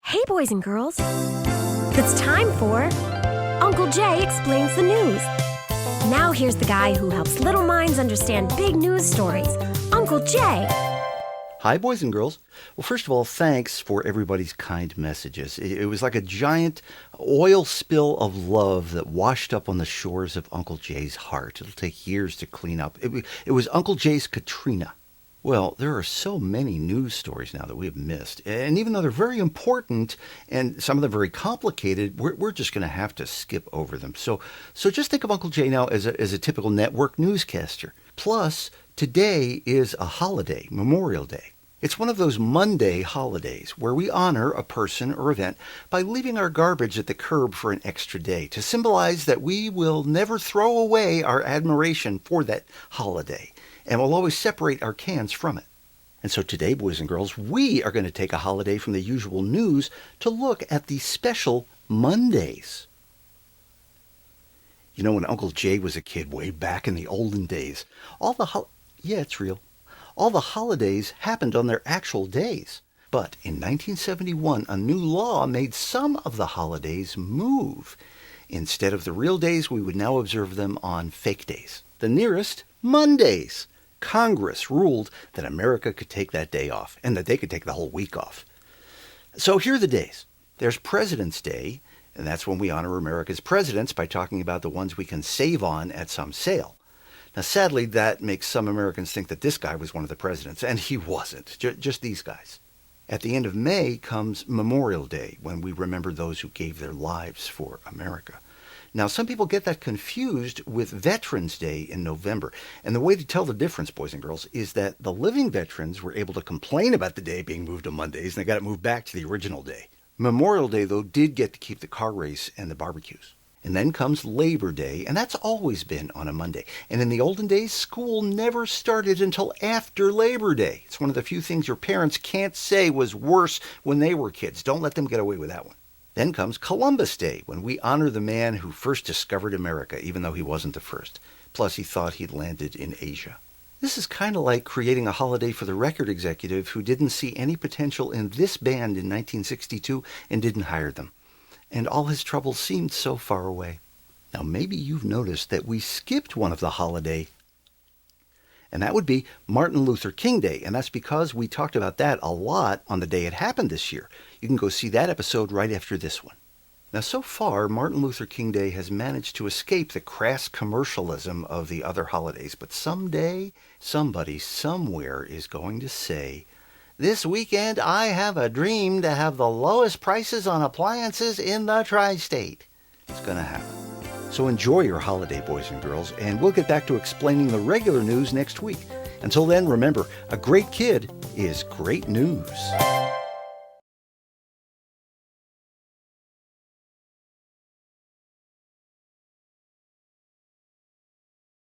Hey, boys and girls. It's time for Uncle Jay Explains the News. Now here's the guy who helps little minds understand big news stories, Uncle Jay. Hi, boys and girls. Well, first of all, thanks for everybody's kind messages. It was like a giant oil spill of love that washed up on the shores of Uncle Jay's heart. It'll take years to clean up. It was Uncle Jay's Katrina. Well, there are so many news stories now that we have missed. And even though they're very important and some of them very complicated, we're just going to have to skip over them. So just think of Uncle Jay now as a typical network newscaster. Plus, today is a holiday, Memorial Day. It's one of those Monday holidays where we honor a person or event by leaving our garbage at the curb for an extra day to symbolize that we will never throw away our admiration for that holiday and will always separate our cans from it. And so today, boys and girls, we are going to take a holiday from the usual news to look at the special Mondays. You know, when Uncle Jay was a kid way back in the olden days, it's real. All the holidays happened on their actual days. But in 1971, a new law made some of the holidays move. Instead of the real days, we would now observe them on fake days. The nearest, Mondays. Congress ruled that America could take that day off and that they could take the whole week off. So here are the days. There's President's Day, and that's when we honor America's presidents by talking about the ones we can save on at some sale. Now, sadly, that makes some Americans think that this guy was one of the presidents, and he wasn't, just these guys. At the end of May comes Memorial Day, when we remember those who gave their lives for America. Now, some people get that confused with Veterans Day in November. And the way to tell the difference, boys and girls, is that the living veterans were able to complain about the day being moved to Mondays, and they got it moved back to the original day. Memorial Day, though, did get to keep the car race and the barbecues. And then comes Labor Day, and that's always been on a Monday. And in the olden days, school never started until after Labor Day. It's one of the few things your parents can't say was worse when they were kids. Don't let them get away with that one. Then comes Columbus Day, when we honor the man who first discovered America, even though he wasn't the first. Plus, he thought he'd landed in Asia. This is kind of like creating a holiday for the record executive who didn't see any potential in this band in 1962 and didn't hire them. And all his troubles seemed so far away. Now, maybe you've noticed that we skipped one of the holiday, and that would be Martin Luther King Day, and that's because we talked about that a lot on the day it happened this year. You can go see that episode right after this one. Now, so far, Martin Luther King Day has managed to escape the crass commercialism of the other holidays, but someday, somebody somewhere is going to say, "This weekend I have a dream to have the lowest prices on appliances in the tri-state." It's going to happen. So enjoy your holiday, boys and girls, and we'll get back to explaining the regular news next week. Until then, remember, a great kid is great news.